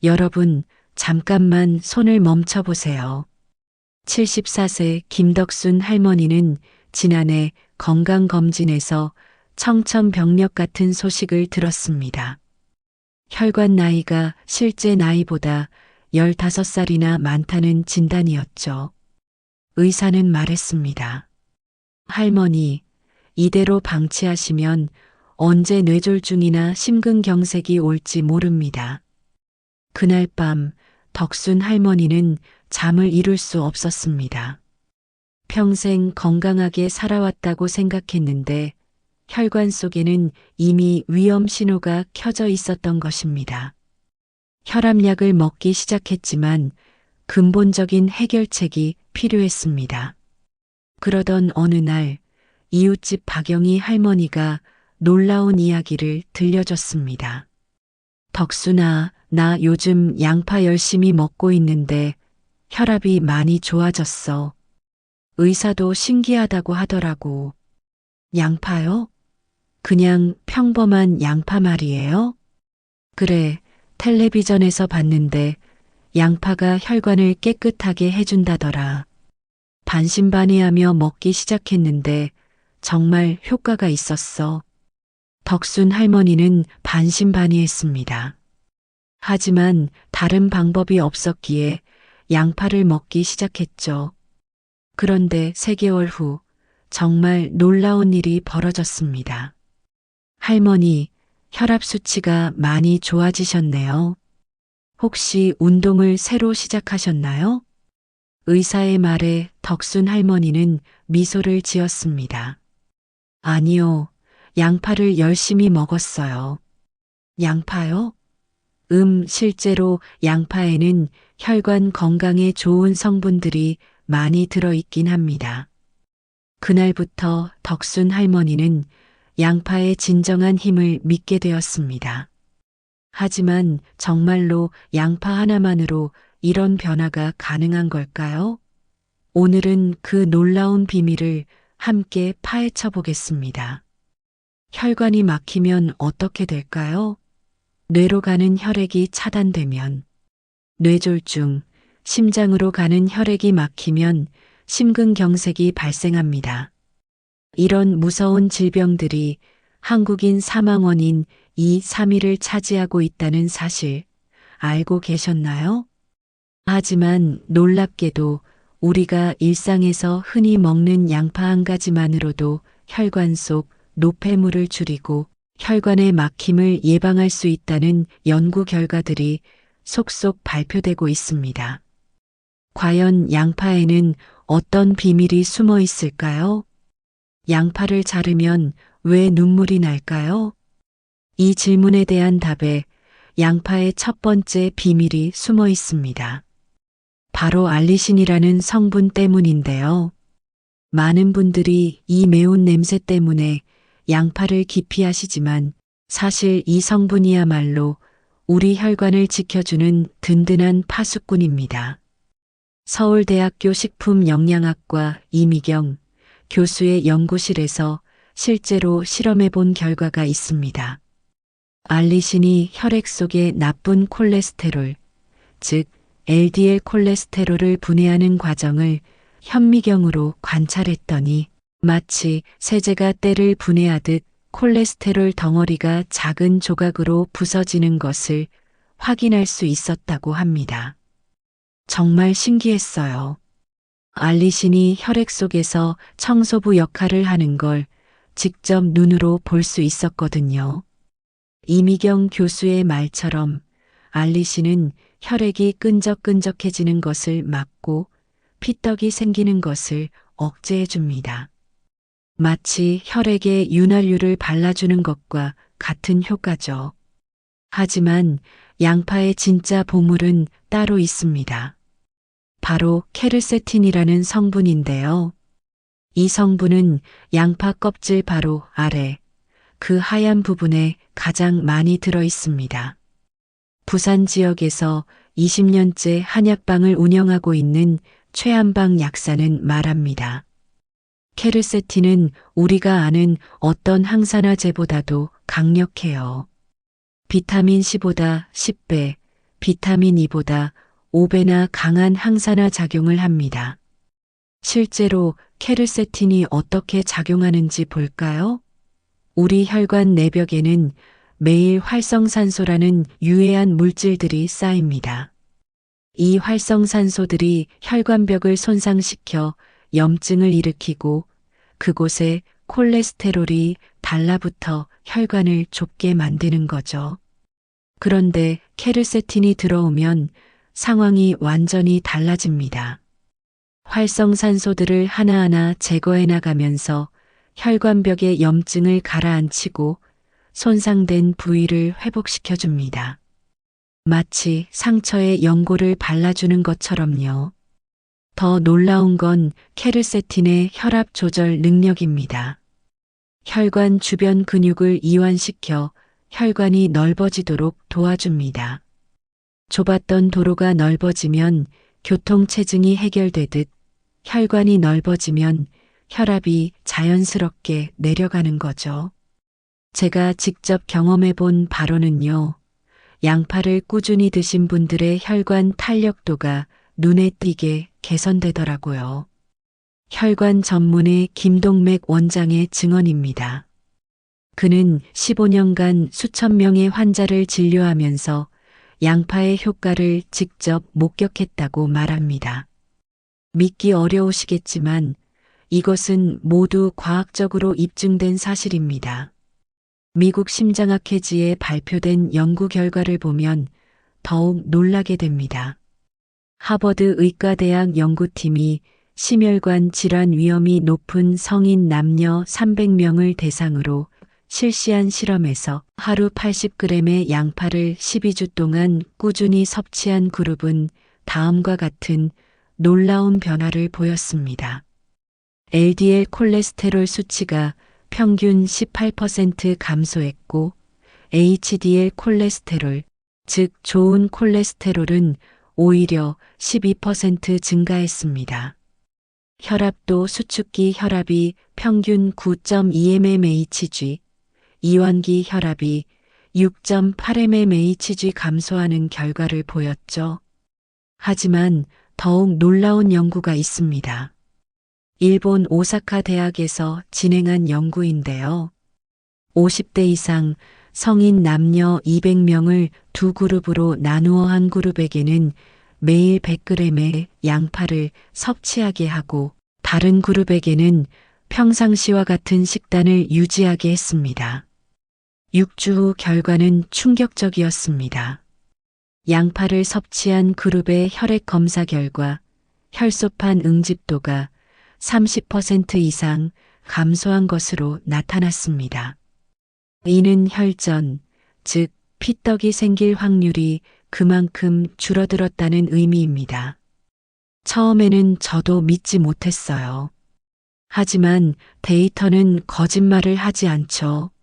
여러분, 잠깐만 손을 멈춰보세요. 74세 김덕순 할머니는 지난해 건강검진에서 청천벽력 같은 소식을 들었습니다. 혈관 나이가 실제 나이보다 15살이나 많다는 진단이었죠. 의사는 말했습니다. 할머니, 이대로 방치하시면 언제 뇌졸중이나 심근경색이 올지 모릅니다. 그날 밤 덕순 할머니는 잠을 이룰 수 없었습니다. 평생 건강하게 살아왔다고 생각했는데 혈관 속에는 이미 위험 신호가 켜져 있었던 것입니다. 혈압약을 먹기 시작했지만 근본적인 해결책이 필요했습니다. 그러던 어느 날 이웃집 박영희 할머니가 놀라운 이야기를 들려줬습니다. 덕순아, 나 요즘 양파 열심히 먹고 있는데 혈압이 많이 좋아졌어. 의사도 신기하다고 하더라고. 양파요? 그냥 평범한 양파 말이에요? 그래, 텔레비전에서 봤는데 양파가 혈관을 깨끗하게 해준다더라. 반신반의하며 먹기 시작했는데 정말 효과가 있었어. 덕순 할머니는 반신반의했습니다. 하지만 다른 방법이 없었기에 양파를 먹기 시작했죠. 그런데 3개월 후 정말 놀라운 일이 벌어졌습니다. 할머니, 혈압 수치가 많이 좋아지셨네요. 혹시 운동을 새로 시작하셨나요? 의사의 말에 덕순 할머니는 미소를 지었습니다. 아니요, 양파를 열심히 먹었어요. 양파요? 실제로 양파에는 혈관 건강에 좋은 성분들이 많이 들어있긴 합니다. 그날부터 덕순 할머니는 양파의 진정한 힘을 믿게 되었습니다. 하지만 정말로 양파 하나만으로 이런 변화가 가능한 걸까요? 오늘은 그 놀라운 비밀을 함께 파헤쳐 보겠습니다. 혈관이 막히면 어떻게 될까요? 뇌로 가는 혈액이 차단되면, 뇌졸중, 심장으로 가는 혈액이 막히면 심근경색이 발생합니다. 이런 무서운 질병들이 한국인 사망 원인 2, 3위를 차지하고 있다는 사실 알고 계셨나요? 하지만 놀랍게도 우리가 일상에서 흔히 먹는 양파 한 가지만으로도 혈관 속 노폐물을 줄이고 혈관의 막힘을 예방할 수 있다는 연구 결과들이 속속 발표되고 있습니다. 과연 양파에는 어떤 비밀이 숨어 있을까요? 양파를 자르면 왜 눈물이 날까요? 이 질문에 대한 답에 양파의 첫 번째 비밀이 숨어 있습니다. 바로 알리신이라는 성분 때문인데요. 많은 분들이 이 매운 냄새 때문에 양파를 기피하시지만 사실 이 성분이야말로 우리 혈관을 지켜주는 든든한 파수꾼입니다. 서울대학교 식품영양학과 이미경 교수의 연구실에서 실제로 실험해 본 결과가 있습니다. 알리신이 혈액 속의 나쁜 콜레스테롤, 즉 LDL 콜레스테롤을 분해하는 과정을 현미경으로 관찰했더니 마치 세제가 때를 분해하듯 콜레스테롤 덩어리가 작은 조각으로 부서지는 것을 확인할 수 있었다고 합니다. 정말 신기했어요. 알리신이 혈액 속에서 청소부 역할을 하는 걸 직접 눈으로 볼 수 있었거든요. 이미경 교수의 말처럼 알리신은 혈액이 끈적끈적해지는 것을 막고 피떡이 생기는 것을 억제해 줍니다. 마치 혈액에 윤활유를 발라주는 것과 같은 효과죠. 하지만 양파의 진짜 보물은 따로 있습니다. 바로 케르세틴이라는 성분인데요. 이 성분은 양파 껍질 바로 아래, 그 하얀 부분에 가장 많이 들어 있습니다. 부산 지역에서 20년째 한약방을 운영하고 있는 최한방 약사는 말합니다. 케르세틴은 우리가 아는 어떤 항산화제보다도 강력해요. 비타민 C보다 10배, 비타민 E보다 5배나 강한 항산화 작용을 합니다. 실제로 케르세틴이 어떻게 작용하는지 볼까요? 우리 혈관 내벽에는 매일 활성산소라는 유해한 물질들이 쌓입니다. 이 활성산소들이 혈관벽을 손상시켜 염증을 일으키고 그곳에 콜레스테롤이 달라붙어 혈관을 좁게 만드는 거죠. 그런데 케르세틴이 들어오면 상황이 완전히 달라집니다. 활성산소들을 하나하나 제거해 나가면서 혈관벽의 염증을 가라앉히고 손상된 부위를 회복시켜 줍니다. 마치 상처에 연고를 발라주는 것처럼요. 더 놀라운 건 케르세틴의 혈압 조절 능력입니다. 혈관 주변 근육을 이완시켜 혈관이 넓어지도록 도와줍니다. 좁았던 도로가 넓어지면 교통체증이 해결되듯 혈관이 넓어지면 혈압이 자연스럽게 내려가는 거죠. 제가 직접 경험해 본 바로는요. 양파를 꾸준히 드신 분들의 혈관 탄력도가 눈에 띄게 개선되더라고요. 혈관 전문의 김동맥 원장의 증언입니다. 그는 15년간 수천 명의 환자를 진료하면서 양파의 효과를 직접 목격했다고 말합니다. 믿기 어려우시겠지만 이것은 모두 과학적으로 입증된 사실입니다. 미국 심장학회지에 발표된 연구 결과를 보면 더욱 놀라게 됩니다. 하버드 의과대학 연구팀이 심혈관 질환 위험이 높은 성인 남녀 300명을 대상으로 실시한 실험에서 하루 80g의 양파를 12주 동안 꾸준히 섭취한 그룹은 다음과 같은 놀라운 변화를 보였습니다. LDL 콜레스테롤 수치가 평균 18% 감소했고 HDL 콜레스테롤, 즉 좋은 콜레스테롤은 오히려 12% 증가했습니다. 혈압도 수축기 혈압이 평균 9.2mmHg, 이완기 혈압이 6.8mmHg 감소하는 결과를 보였죠. 하지만 더욱 놀라운 연구가 있습니다. 일본 오사카 대학에서 진행한 연구인데요. 50대 이상 성인 남녀 200명을 두 그룹으로 나누어 한 그룹에게는 매일 100g의 양파를 섭취하게 하고 다른 그룹에게는 평상시와 같은 식단을 유지하게 했습니다. 6주 후 결과는 충격적이었습니다. 양파를 섭취한 그룹의 혈액 검사 결과 혈소판 응집도가 30% 이상 감소한 것으로 나타났습니다. 이는 혈전, 즉 피떡이 생길 확률이 그만큼 줄어들었다는 의미입니다. 처음에는 저도 믿지 못했어요. 하지만 데이터는 거짓말을 하지 않죠.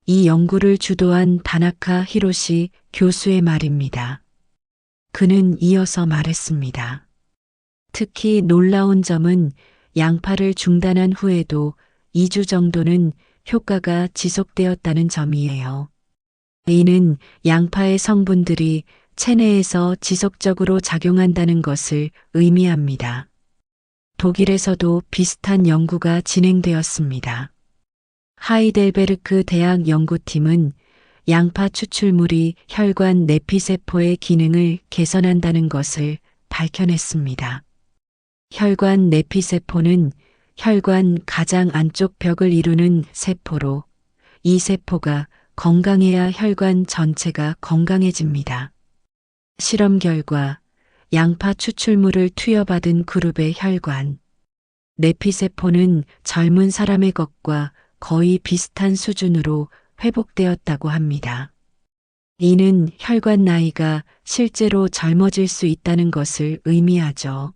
이 연구를 주도한 다나카 히로시 교수의 말입니다. 그는 이어서 말했습니다. 특히 놀라운 점은 양파를 중단한 후에도 2주 정도는 효과가 지속되었다는 점이에요. 이는 양파의 성분들이 체내에서 지속적으로 작용한다는 것을 의미합니다. 독일에서도 비슷한 연구가 진행되었습니다. 하이델베르크 대학 연구팀은 양파 추출물이 혈관 내피세포의 기능을 개선한다는 것을 밝혀냈습니다. 혈관 내피세포는 혈관 가장 안쪽 벽을 이루는 세포로 이 세포가 건강해야 혈관 전체가 건강해집니다. 실험 결과 양파 추출물을 투여받은 그룹의 혈관 내피세포는 젊은 사람의 것과 거의 비슷한 수준으로 회복되었다고 합니다. 이는 혈관 나이가 실제로 젊어질 수 있다는 것을 의미하죠.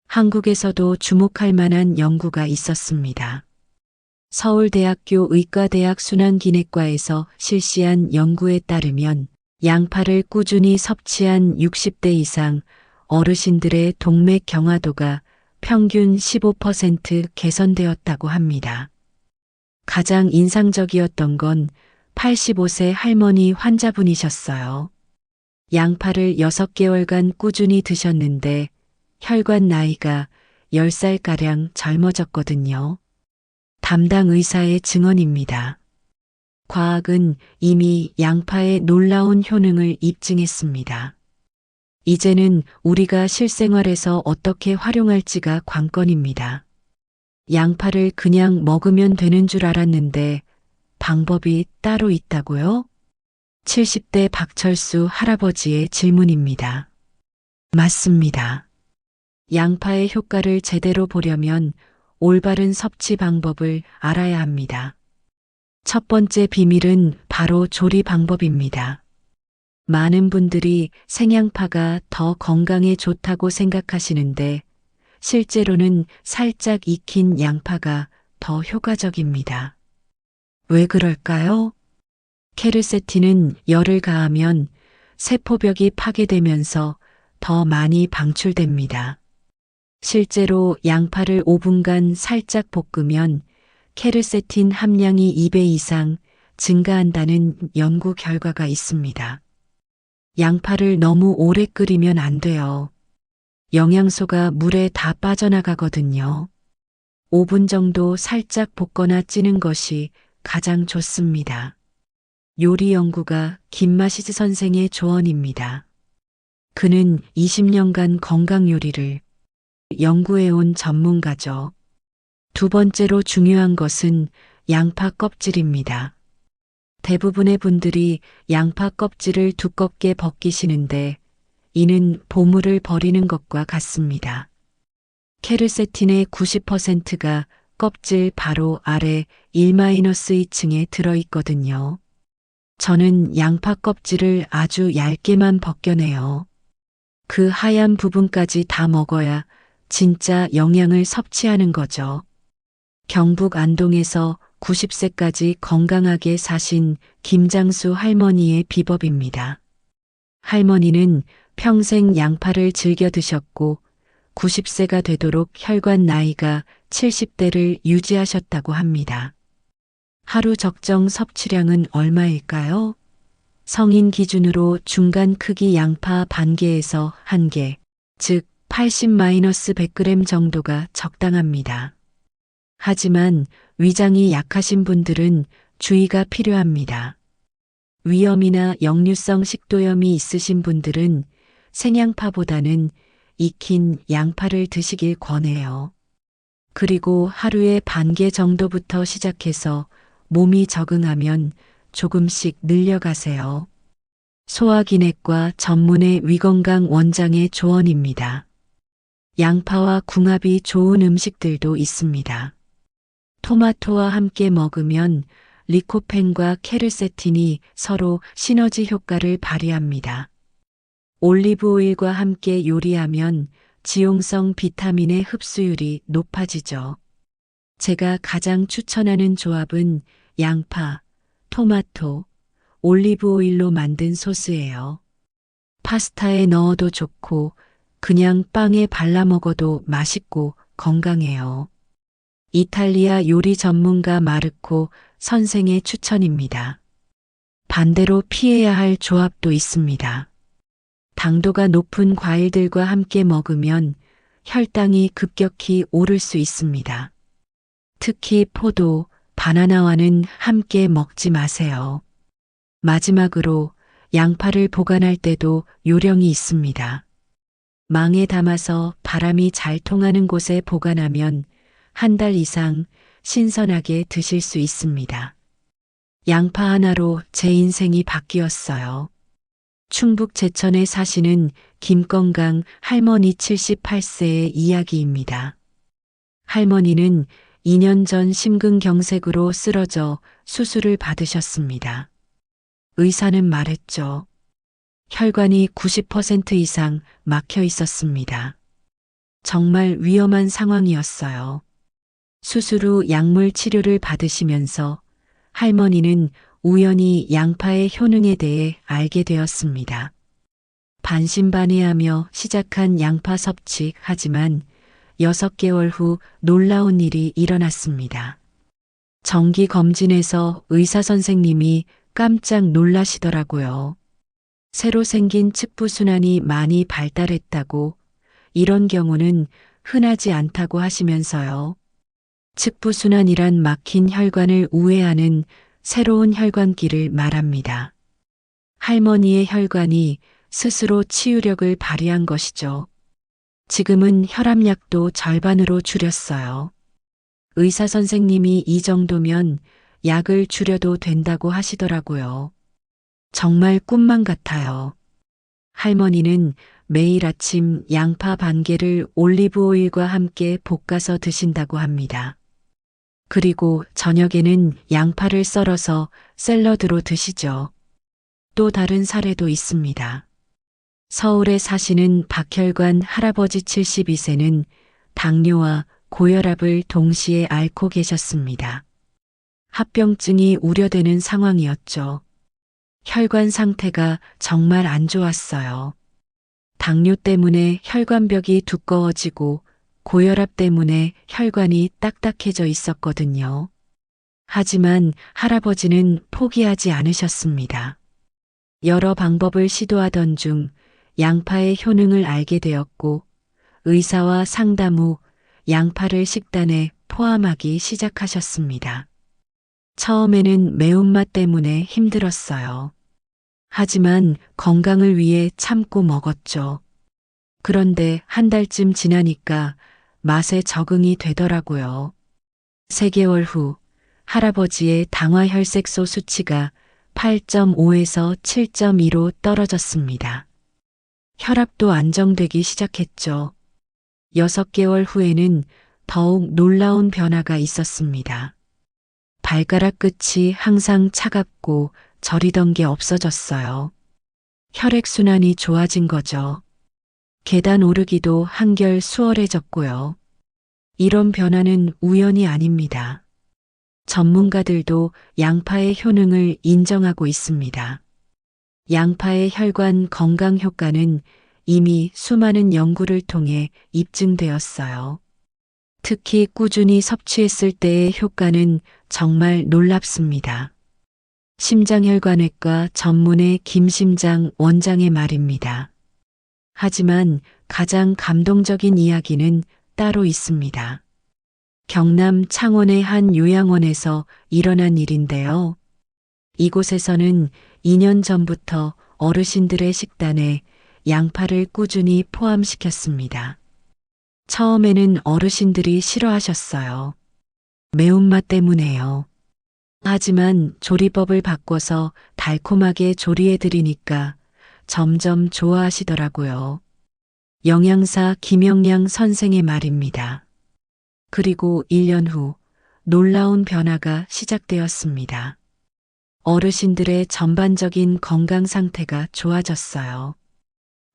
한국에서도 주목할 만한 연구가 있었습니다. 서울대학교 의과대학 순환기내과에서 실시한 연구에 따르면 양파를 꾸준히 섭취한 60대 이상 어르신들의 동맥 경화도가 평균 15% 개선되었다고 합니다. 가장 인상적이었던 건 85세 할머니 환자분이셨어요. 양파를 6개월간 꾸준히 드셨는데 혈관 나이가 10살가량 젊어졌거든요. 담당 의사의 증언입니다. 과학은 이미 양파의 놀라운 효능을 입증했습니다. 이제는 우리가 실생활에서 어떻게 활용할지가 관건입니다. 양파를 그냥 먹으면 되는 줄 알았는데 방법이 따로 있다고요? 70대 박철수 할아버지의 질문입니다. 맞습니다. 양파의 효과를 제대로 보려면 올바른 섭취 방법을 알아야 합니다. 첫 번째 비밀은 바로 조리 방법입니다. 많은 분들이 생양파가 더 건강에 좋다고 생각하시는데 실제로는 살짝 익힌 양파가 더 효과적입니다. 왜 그럴까요? 케르세틴은 열을 가하면 세포벽이 파괴되면서 더 많이 방출됩니다. 실제로 양파를 5분간 살짝 볶으면 케르세틴 함량이 2배 이상 증가한다는 연구 결과가 있습니다. 양파를 너무 오래 끓이면 안 돼요. 영양소가 물에 다 빠져나가거든요. 5분 정도 살짝 볶거나 찌는 것이 가장 좋습니다. 요리 연구가 김마시즈 선생의 조언입니다. 그는 20년간 건강 요리를 연구해온 전문가죠. 두 번째로 중요한 것은 양파 껍질입니다. 대부분의 분들이 양파 껍질을 두껍게 벗기시는데 이는 보물을 버리는 것과 같습니다. 케르세틴의 90%가 껍질 바로 아래 1-2층에 들어있거든요. 저는 양파 껍질을 아주 얇게만 벗겨내요. 그 하얀 부분까지 다 먹어야 진짜 영양을 섭취하는 거죠. 경북 안동에서 90세까지 건강하게 사신 김장수 할머니의 비법입니다. 할머니는 평생 양파를 즐겨 드셨고 90세가 되도록 혈관 나이가 70대를 유지하셨다고 합니다. 하루 적정 섭취량은 얼마일까요? 성인 기준으로 중간 크기 양파 반 개에서 1개, 즉 80-100g 정도가 적당합니다. 하지만 위장이 약하신 분들은 주의가 필요합니다. 위염이나 역류성 식도염이 있으신 분들은 생양파보다는 익힌 양파를 드시길 권해요. 그리고 하루에 반 개 정도부터 시작해서 몸이 적응하면 조금씩 늘려가세요. 소화기내과 전문의 위건강 원장의 조언입니다. 양파와 궁합이 좋은 음식들도 있습니다. 토마토와 함께 먹으면 리코펜과 케르세틴이 서로 시너지 효과를 발휘합니다. 올리브 오일과 함께 요리하면 지용성 비타민의 흡수율이 높아지죠. 제가 가장 추천하는 조합은 양파, 토마토, 올리브 오일로 만든 소스예요. 파스타에 넣어도 좋고 그냥 빵에 발라 먹어도 맛있고 건강해요. 이탈리아 요리 전문가 마르코 선생의 추천입니다. 반대로 피해야 할 조합도 있습니다. 당도가 높은 과일들과 함께 먹으면 혈당이 급격히 오를 수 있습니다. 특히 포도, 바나나와는 함께 먹지 마세요. 마지막으로 양파를 보관할 때도 요령이 있습니다. 망에 담아서 바람이 잘 통하는 곳에 보관하면 1달 이상 신선하게 드실 수 있습니다. 양파 하나로 제 인생이 바뀌었어요. 충북 제천에 사시는 김건강 할머니 78세의 이야기입니다. 할머니는 2년 전 심근경색으로 쓰러져 수술을 받으셨습니다. 의사는 말했죠. 혈관이 90% 이상 막혀 있었습니다. 정말 위험한 상황이었어요. 수술 후 약물 치료를 받으시면서 할머니는 우연히 양파의 효능에 대해 알게 되었습니다. 반신반의하며 시작한 양파 섭취, 하지만 6개월 후 놀라운 일이 일어났습니다. 정기 검진에서 의사 선생님이 깜짝 놀라시더라고요. 새로 생긴 측부순환이 많이 발달했다고 이런 경우는 흔하지 않다고 하시면서요. 측부순환이란 막힌 혈관을 우회하는 새로운 혈관기를 말합니다. 할머니의 혈관이 스스로 치유력을 발휘한 것이죠. 지금은 혈압약도 절반으로 줄였어요. 의사 선생님이 이 정도면 약을 줄여도 된다고 하시더라고요. 정말 꿈만 같아요. 할머니는 매일 아침 양파 반 개를 올리브 오일과 함께 볶아서 드신다고 합니다. 그리고 저녁에는 양파를 썰어서 샐러드로 드시죠. 또 다른 사례도 있습니다. 서울에 사시는 박혈관 할아버지 72세는 당뇨와 고혈압을 동시에 앓고 계셨습니다. 합병증이 우려되는 상황이었죠. 혈관 상태가 정말 안 좋았어요. 당뇨 때문에 혈관벽이 두꺼워지고 고혈압 때문에 혈관이 딱딱해져 있었거든요. 하지만 할아버지는 포기하지 않으셨습니다. 여러 방법을 시도하던 중 양파의 효능을 알게 되었고 의사와 상담 후 양파를 식단에 포함하기 시작하셨습니다. 처음에는 매운맛 때문에 힘들었어요. 하지만 건강을 위해 참고 먹었죠. 그런데 한 달쯤 지나니까 맛에 적응이 되더라고요. 3개월 후 할아버지의 당화혈색소 수치가 8.5에서 7.2로 떨어졌습니다. 혈압도 안정되기 시작했죠. 6개월 후에는 더욱 놀라운 변화가 있었습니다. 발가락 끝이 항상 차갑고 저리던 게 없어졌어요. 혈액순환이 좋아진 거죠. 계단 오르기도 한결 수월해졌고요. 이런 변화는 우연이 아닙니다. 전문가들도 양파의 효능을 인정하고 있습니다. 양파의 혈관 건강 효과는 이미 수많은 연구를 통해 입증되었어요. 특히 꾸준히 섭취했을 때의 효과는 정말 놀랍습니다. 심장혈관외과 전문의 김심장 원장의 말입니다. 하지만 가장 감동적인 이야기는 따로 있습니다. 경남 창원의 한 요양원에서 일어난 일인데요. 이곳에서는 2년 전부터 어르신들의 식단에 양파를 꾸준히 포함시켰습니다. 처음에는 어르신들이 싫어하셨어요. 매운맛 때문에요. 하지만 조리법을 바꿔서 달콤하게 조리해드리니까 점점 좋아하시더라고요. 영양사 김영양 선생의 말입니다. 그리고 1년 후 놀라운 변화가 시작되었습니다. 어르신들의 전반적인 건강 상태가 좋아졌어요.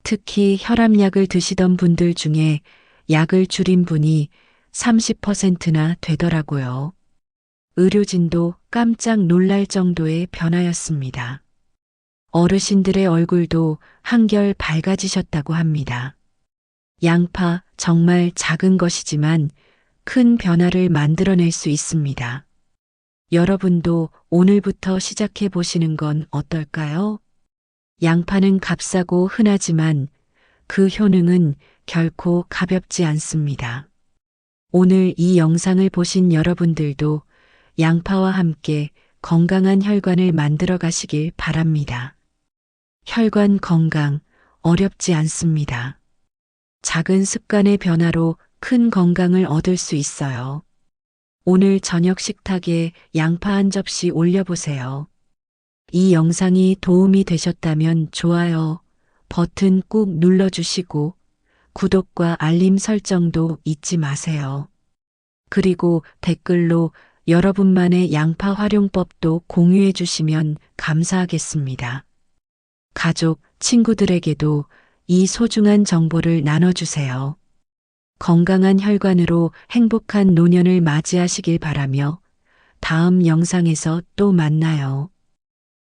특히 혈압약을 드시던 분들 중에 약을 줄인 분이 30%나 되더라고요. 의료진도 깜짝 놀랄 정도의 변화였습니다. 어르신들의 얼굴도 한결 밝아지셨다고 합니다. 양파 정말 작은 것이지만 큰 변화를 만들어낼 수 있습니다. 여러분도 오늘부터 시작해 보시는 건 어떨까요? 양파는 값싸고 흔하지만 그 효능은 결코 가볍지 않습니다. 오늘 이 영상을 보신 여러분들도 양파와 함께 건강한 혈관을 만들어 가시길 바랍니다. 혈관 건강 어렵지 않습니다. 작은 습관의 변화로 큰 건강을 얻을 수 있어요. 오늘 저녁 식탁에 양파 한 접시 올려보세요. 이 영상이 도움이 되셨다면 좋아요 버튼 꾹 눌러주시고 구독과 알림 설정도 잊지 마세요. 그리고 댓글로 여러분만의 양파 활용법도 공유해 주시면 감사하겠습니다. 가족, 친구들에게도 이 소중한 정보를 나눠주세요. 건강한 혈관으로 행복한 노년을 맞이하시길 바라며 다음 영상에서 또 만나요.